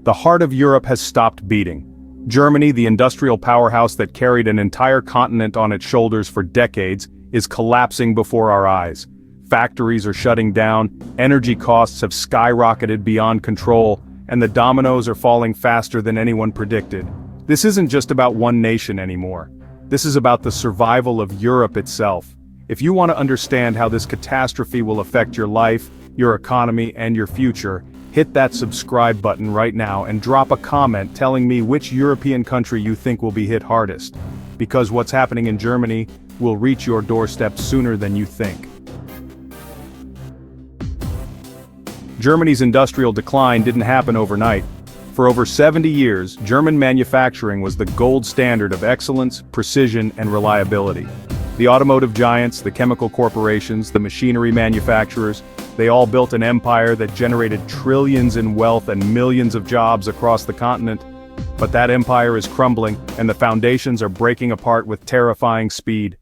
The heart of Europe has stopped beating. Germany, the industrial powerhouse that carried an entire continent on its shoulders for decades, is collapsing before our eyes. Factories are shutting down, energy costs have skyrocketed beyond control, and the dominoes are falling faster than anyone predicted. This isn't just about one nation anymore. This is about the survival of Europe itself. If you want to understand how this catastrophe will affect your life, your economy, and your future, hit that subscribe button right now and drop a comment telling me which European country you think will be hit hardest. Because what's happening in Germany will reach your doorstep sooner than you think. Germany's industrial decline didn't happen overnight. For over 70 years, German manufacturing was the gold standard of excellence, precision, and reliability. The automotive giants, the chemical corporations, the machinery manufacturers, they all built an empire that generated trillions in wealth and millions of jobs across the continent. But that empire is crumbling, and the foundations are breaking apart with terrifying speed.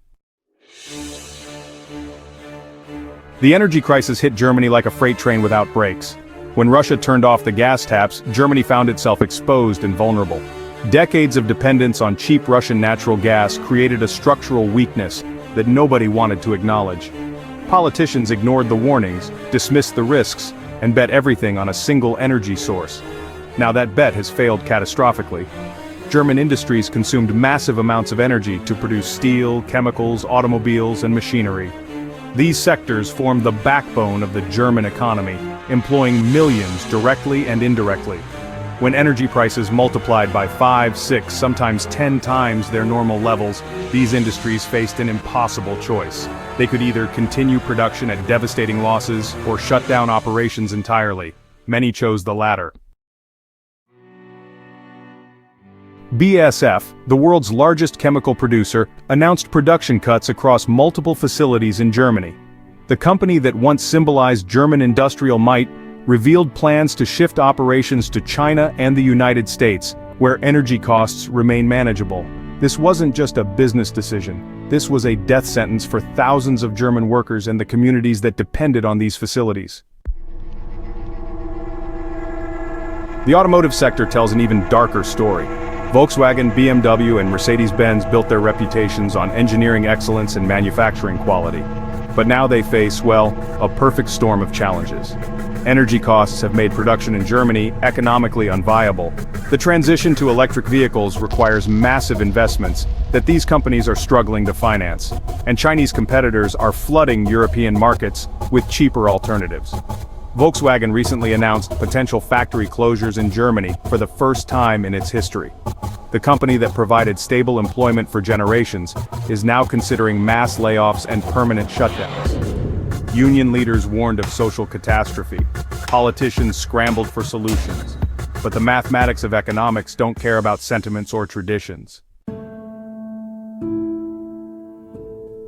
The energy crisis hit Germany like a freight train without brakes. When Russia turned off the gas taps, Germany found itself exposed and vulnerable. Decades of dependence on cheap Russian natural gas created a structural weakness that nobody wanted to acknowledge. Politicians ignored the warnings, dismissed the risks, and bet everything on a single energy source. Now that bet has failed catastrophically. German industries consumed massive amounts of energy to produce steel, chemicals, automobiles, and machinery. These sectors form the backbone of the German economy, employing millions directly and indirectly. When energy prices multiplied by 5, 6, sometimes 10 times their normal levels, these industries faced an impossible choice. They could either continue production at devastating losses or shut down operations entirely. Many chose the latter. BASF, the world's largest chemical producer, announced production cuts across multiple facilities in Germany. The company that once symbolized German industrial might revealed plans to shift operations to China and the United States, where energy costs remain manageable. This wasn't just a business decision. This was a death sentence for thousands of German workers and the communities that depended on these facilities. The automotive sector tells an even darker story. Volkswagen, BMW, and Mercedes-Benz built their reputations on engineering excellence and manufacturing quality. But now they face, well, a perfect storm of challenges. Energy costs have made production in Germany economically unviable. The transition to electric vehicles requires massive investments that these companies are struggling to finance, and Chinese competitors are flooding European markets with cheaper alternatives. Volkswagen recently announced potential factory closures in Germany for the first time in its history. The company that provided stable employment for generations is now considering mass layoffs and permanent shutdowns. Union leaders warned of social catastrophe. Politicians scrambled for solutions. But the mathematics of economics don't care about sentiments or traditions.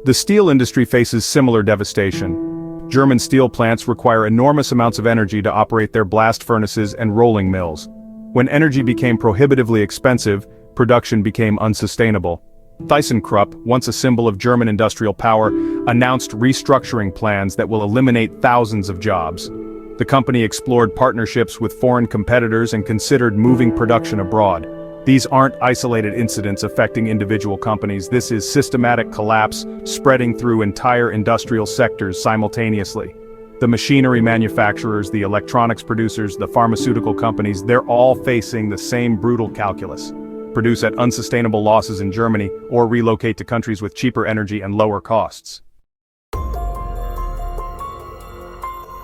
The steel industry faces similar devastation. German steel plants require enormous amounts of energy to operate their blast furnaces and rolling mills. When energy became prohibitively expensive, production became unsustainable. ThyssenKrupp, once a symbol of German industrial power, announced restructuring plans that will eliminate thousands of jobs. The company explored partnerships with foreign competitors and considered moving production abroad. These aren't isolated incidents affecting individual companies. This is systematic collapse spreading through entire industrial sectors simultaneously. The machinery manufacturers, the electronics producers, the pharmaceutical companies, they're all facing the same brutal calculus. Produce at unsustainable losses in Germany or relocate to countries with cheaper energy and lower costs.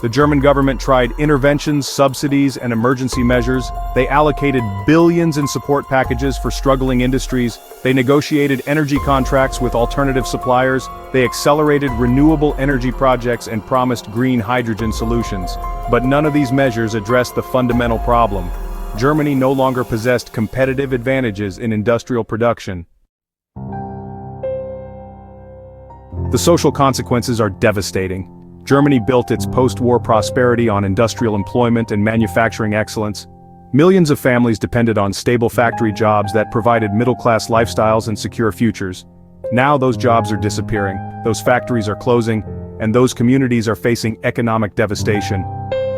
The German government tried interventions, subsidies, and emergency measures. They allocated billions in support packages for struggling industries. They negotiated energy contracts with alternative suppliers. They accelerated renewable energy projects and promised green hydrogen solutions. But none of these measures addressed the fundamental problem. Germany no longer possessed competitive advantages in industrial production. The social consequences are devastating. Germany built its post-war prosperity on industrial employment and manufacturing excellence. Millions of families depended on stable factory jobs that provided middle-class lifestyles and secure futures. Now those jobs are disappearing, those factories are closing, and those communities are facing economic devastation.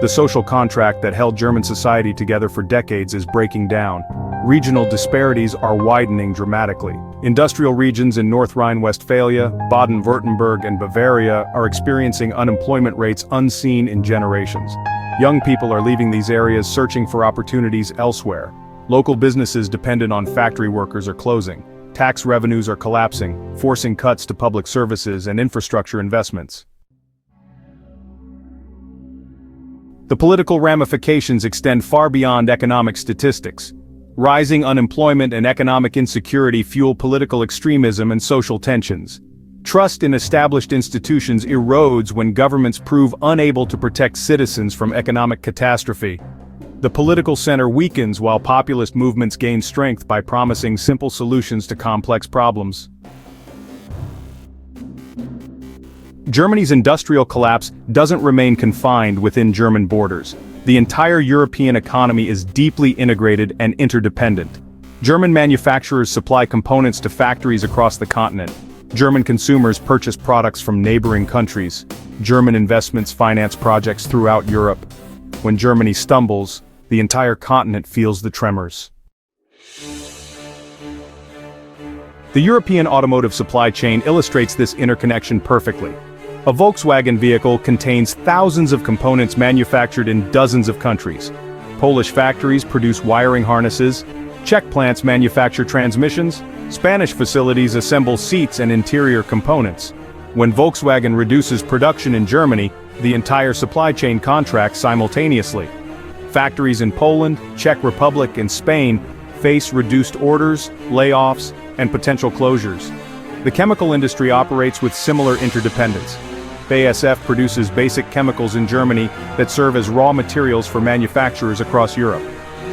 The social contract that held German society together for decades is breaking down. Regional disparities are widening dramatically. Industrial regions in North Rhine-Westphalia, Baden-Württemberg, and Bavaria are experiencing unemployment rates unseen in generations. Young people are leaving these areas searching for opportunities elsewhere. Local businesses dependent on factory workers are closing. Tax revenues are collapsing, forcing cuts to public services and infrastructure investments. The political ramifications extend far beyond economic statistics. Rising unemployment and economic insecurity fuel political extremism and social tensions. Trust in established institutions erodes when governments prove unable to protect citizens from economic catastrophe. The political center weakens while populist movements gain strength by promising simple solutions to complex problems. Germany's industrial collapse doesn't remain confined within German borders. The entire European economy is deeply integrated and interdependent. German manufacturers supply components to factories across the continent. German consumers purchase products from neighboring countries. German investments finance projects throughout Europe. When Germany stumbles, the entire continent feels the tremors. The European automotive supply chain illustrates this interconnection perfectly. A Volkswagen vehicle contains thousands of components manufactured in dozens of countries. Polish factories produce wiring harnesses, Czech plants manufacture transmissions, Spanish facilities assemble seats and interior components. When Volkswagen reduces production in Germany, the entire supply chain contracts simultaneously. Factories in Poland, Czech Republic, and Spain face reduced orders, layoffs, and potential closures. The chemical industry operates with similar interdependence. BASF produces basic chemicals in Germany that serve as raw materials for manufacturers across Europe.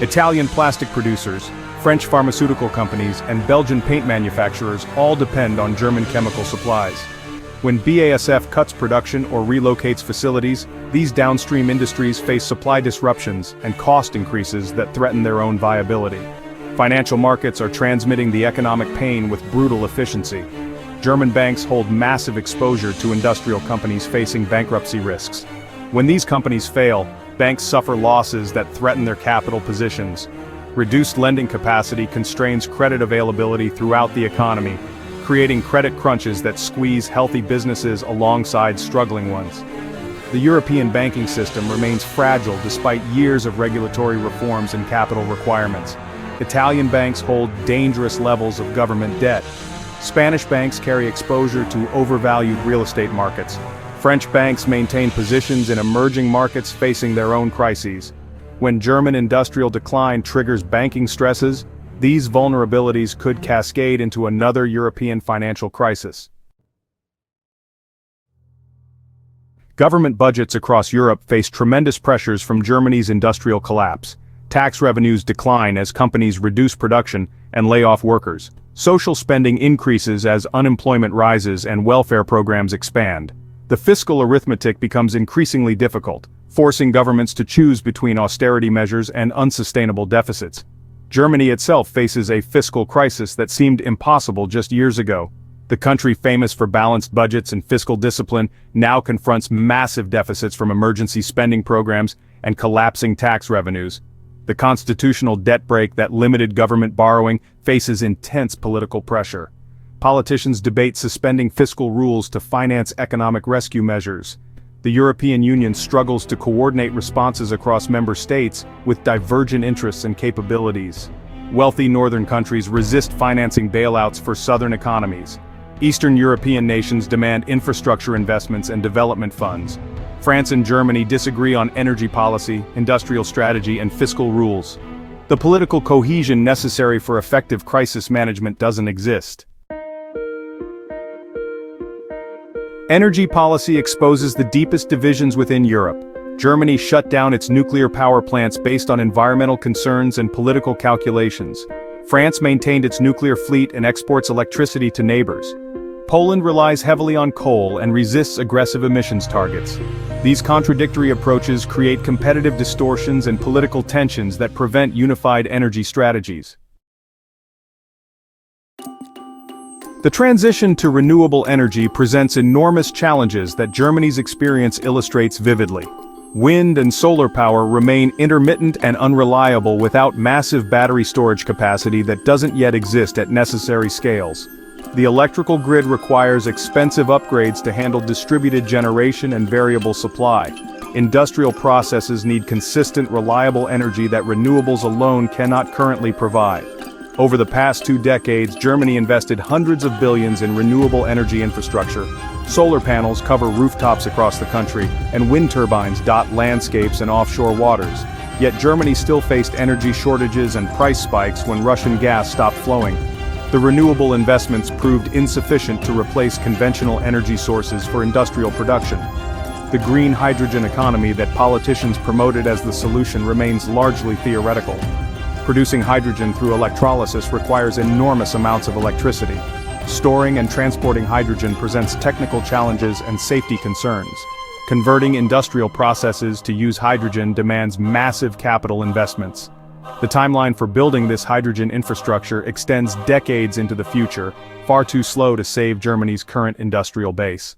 Italian plastic producers, French pharmaceutical companies, and Belgian paint manufacturers all depend on German chemical supplies. When BASF cuts production or relocates facilities, these downstream industries face supply disruptions and cost increases that threaten their own viability. Financial markets are transmitting the economic pain with brutal efficiency. German banks hold massive exposure to industrial companies facing bankruptcy risks. When these companies fail, banks suffer losses that threaten their capital positions. Reduced lending capacity constrains credit availability throughout the economy, creating credit crunches that squeeze healthy businesses alongside struggling ones. The European banking system remains fragile despite years of regulatory reforms and capital requirements. Italian banks hold dangerous levels of government debt. Spanish banks carry exposure to overvalued real estate markets. French banks maintain positions in emerging markets facing their own crises. When German industrial decline triggers banking stresses, these vulnerabilities could cascade into another European financial crisis. Government budgets across Europe face tremendous pressures from Germany's industrial collapse. Tax revenues decline as companies reduce production and lay off workers. Social spending increases as unemployment rises and welfare programs expand. The fiscal arithmetic becomes increasingly difficult, forcing governments to choose between austerity measures and unsustainable deficits. Germany itself faces a fiscal crisis that seemed impossible just years ago. The country famous for balanced budgets and fiscal discipline now confronts massive deficits from emergency spending programs and collapsing tax revenues. The constitutional debt brake that limited government borrowing faces intense political pressure. Politicians debate suspending fiscal rules to finance economic rescue measures. The European Union struggles to coordinate responses across member states with divergent interests and capabilities. Wealthy northern countries resist financing bailouts for southern economies. Eastern European nations demand infrastructure investments and development funds. France and Germany disagree on energy policy, industrial strategy, and fiscal rules. The political cohesion necessary for effective crisis management doesn't exist. Energy policy exposes the deepest divisions within Europe. Germany shut down its nuclear power plants based on environmental concerns and political calculations. France maintained its nuclear fleet and exports electricity to neighbors. Poland relies heavily on coal and resists aggressive emissions targets. These contradictory approaches create competitive distortions and political tensions that prevent unified energy strategies. The transition to renewable energy presents enormous challenges that Germany's experience illustrates vividly. Wind and solar power remain intermittent and unreliable without massive battery storage capacity that doesn't yet exist at necessary scales. The electrical grid requires expensive upgrades to handle distributed generation and variable supply. Industrial processes need consistent, reliable energy that renewables alone cannot currently provide. Over the past 2 decades, Germany invested hundreds of billions in renewable energy infrastructure. Solar panels cover rooftops across the country, and wind turbines dot landscapes and offshore waters. Yet Germany still faced energy shortages and price spikes when Russian gas stopped flowing. The renewable investments proved insufficient to replace conventional energy sources for industrial production. The green hydrogen economy that politicians promoted as the solution remains largely theoretical. Producing hydrogen through electrolysis requires enormous amounts of electricity. Storing and transporting hydrogen presents technical challenges and safety concerns. Converting industrial processes to use hydrogen demands massive capital investments. The timeline for building this hydrogen infrastructure extends decades into the future, far too slow to save Germany's current industrial base.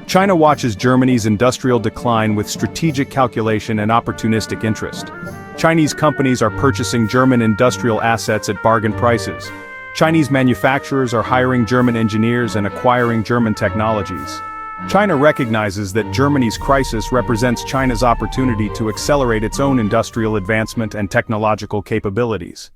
China watches Germany's industrial decline with strategic calculation and opportunistic interest. Chinese companies are purchasing German industrial assets at bargain prices. Chinese manufacturers are hiring German engineers and acquiring German technologies. China recognizes that Germany's crisis represents China's opportunity to accelerate its own industrial advancement and technological capabilities.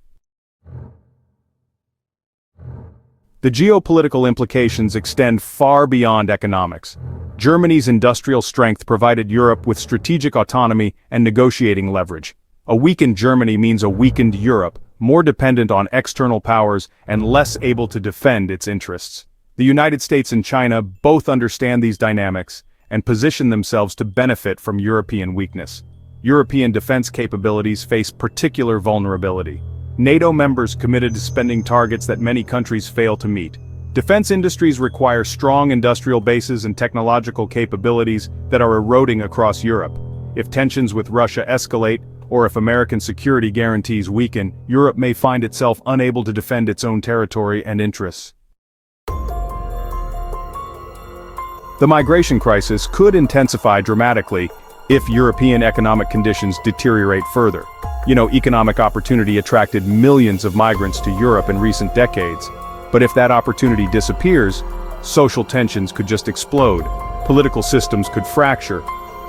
The geopolitical implications extend far beyond economics. Germany's industrial strength provided Europe with strategic autonomy and negotiating leverage. A weakened Germany means a weakened Europe, more dependent on external powers and less able to defend its interests. The United States and China both understand these dynamics and position themselves to benefit from European weakness. European defense capabilities face particular vulnerability. NATO members committed to spending targets that many countries fail to meet. Defense industries require strong industrial bases and technological capabilities that are eroding across Europe. If tensions with Russia escalate, or if American security guarantees weaken, Europe may find itself unable to defend its own territory and interests. The migration crisis could intensify dramatically if European economic conditions deteriorate further. Economic opportunity attracted millions of migrants to Europe in recent decades. But if that opportunity disappears, social tensions could just explode, political systems could fracture.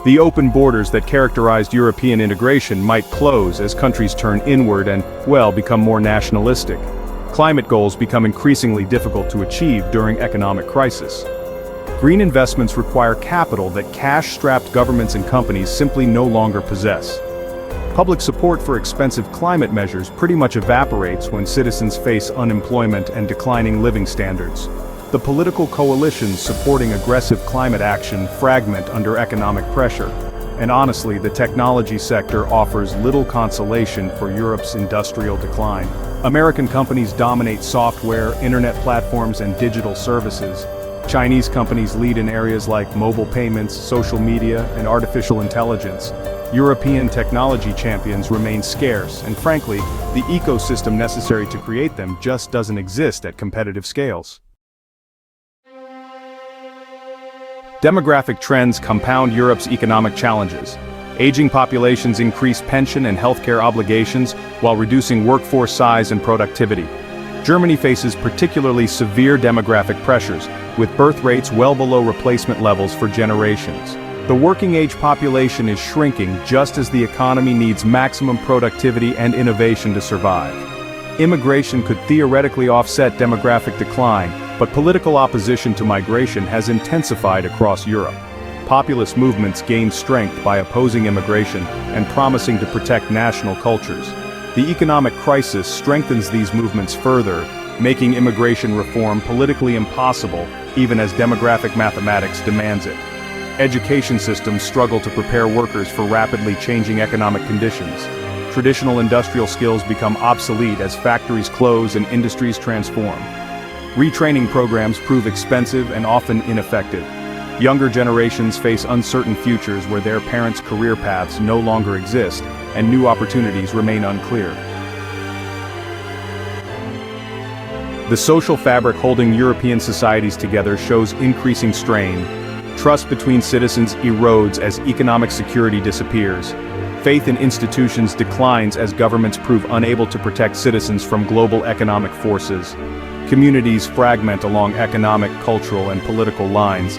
The open borders that characterized European integration might close as countries turn inward and, become more nationalistic. Climate goals become increasingly difficult to achieve during economic crisis. Green investments require capital that cash-strapped governments and companies simply no longer possess. Public support for expensive climate measures pretty much evaporates when citizens face unemployment and declining living standards. The political coalitions supporting aggressive climate action fragment under economic pressure. And honestly, the technology sector offers little consolation for Europe's industrial decline. American companies dominate software, internet platforms, and digital services. Chinese companies lead in areas like mobile payments, social media, and artificial intelligence. European technology champions remain scarce, and frankly, the ecosystem necessary to create them just doesn't exist at competitive scales. Demographic trends compound Europe's economic challenges. Aging populations increase pension and healthcare obligations while reducing workforce size and productivity. Germany faces particularly severe demographic pressures, with birth rates well below replacement levels for generations. The working-age population is shrinking just as the economy needs maximum productivity and innovation to survive. Immigration could theoretically offset demographic decline, but political opposition to migration has intensified across Europe. Populist movements gain strength by opposing immigration and promising to protect national cultures. The economic crisis strengthens these movements further, making immigration reform politically impossible, even as demographic mathematics demands it. Education systems struggle to prepare workers for rapidly changing economic conditions. Traditional industrial skills become obsolete as factories close and industries transform. Retraining programs prove expensive and often ineffective. Younger generations face uncertain futures where their parents' career paths no longer exist, and new opportunities remain unclear. The social fabric holding European societies together shows increasing strain. Trust between citizens erodes as economic security disappears. Faith in institutions declines as governments prove unable to protect citizens from global economic forces. Communities fragment along economic, cultural, and political lines.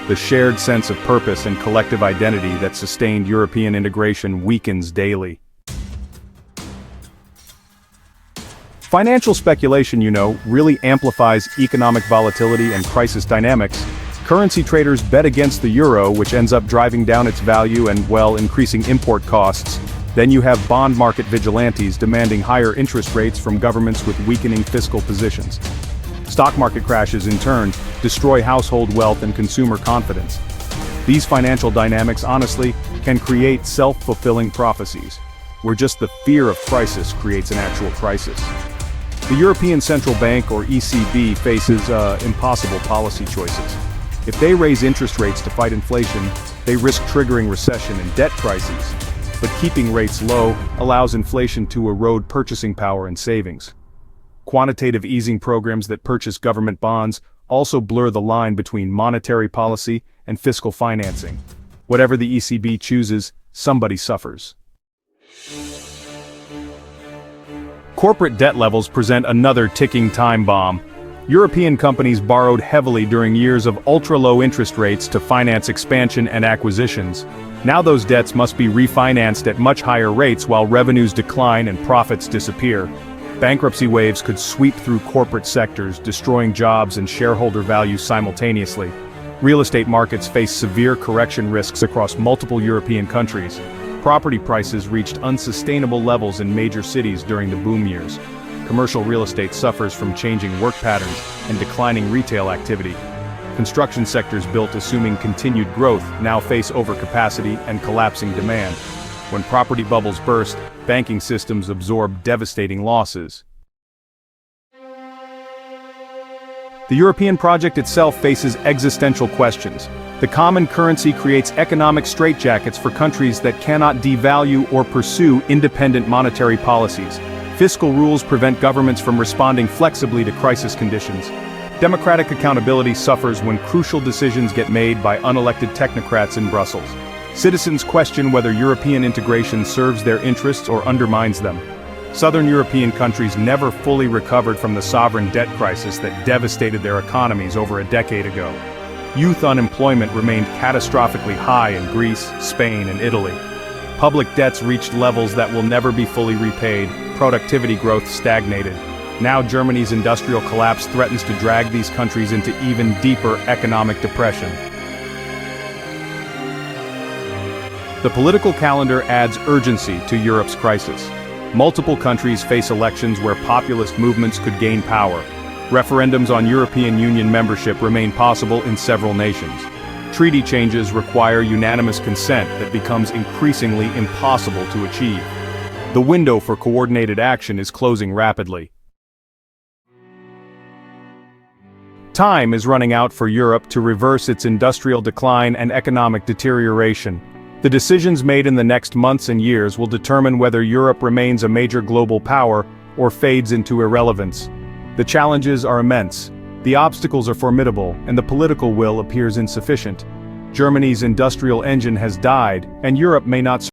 The shared sense of purpose and collective identity that sustained European integration weakens daily. Financial speculation, really amplifies economic volatility and crisis dynamics. Currency traders bet against the euro, which ends up driving down its value and, increasing import costs. Then you have bond market vigilantes demanding higher interest rates from governments with weakening fiscal positions. Stock market crashes, in turn, destroy household wealth and consumer confidence. These financial dynamics, honestly, can create self-fulfilling prophecies, where just the fear of crisis creates an actual crisis. The European Central Bank, or ECB, faces impossible policy choices. If they raise interest rates to fight inflation, they risk triggering recession and debt crises. But keeping rates low allows inflation to erode purchasing power and savings. Quantitative easing programs that purchase government bonds also blur the line between monetary policy and fiscal financing. Whatever the ECB chooses, somebody suffers. Corporate debt levels present another ticking time bomb. European companies borrowed heavily during years of ultra-low interest rates to finance expansion and acquisitions. Now those debts must be refinanced at much higher rates while revenues decline and profits disappear. Bankruptcy waves could sweep through corporate sectors, destroying jobs and shareholder value simultaneously. Real estate markets face severe correction risks across multiple European countries. Property prices reached unsustainable levels in major cities during the boom years. Commercial real estate suffers from changing work patterns and declining retail activity. Construction sectors built assuming continued growth now face overcapacity and collapsing demand. When property bubbles burst, banking systems absorb devastating losses. The European project itself faces existential questions. The common currency creates economic straitjackets for countries that cannot devalue or pursue independent monetary policies. Fiscal rules prevent governments from responding flexibly to crisis conditions. Democratic accountability suffers when crucial decisions get made by unelected technocrats in Brussels. Citizens question whether European integration serves their interests or undermines them. Southern European countries never fully recovered from the sovereign debt crisis that devastated their economies over a decade ago. Youth unemployment remained catastrophically high in Greece, Spain, and Italy. Public debts reached levels that will never be fully repaid. Productivity growth stagnated. Now Germany's industrial collapse threatens to drag these countries into even deeper economic depression. The political calendar adds urgency to Europe's crisis. Multiple countries face elections where populist movements could gain power. Referendums on European Union membership remain possible in several nations. Treaty changes require unanimous consent that becomes increasingly impossible to achieve. The window for coordinated action is closing rapidly. Time is running out for Europe to reverse its industrial decline and economic deterioration. The decisions made in the next months and years will determine whether Europe remains a major global power or fades into irrelevance. The challenges are immense, the obstacles are formidable, and the political will appears insufficient. Germany's industrial engine has died, and Europe may not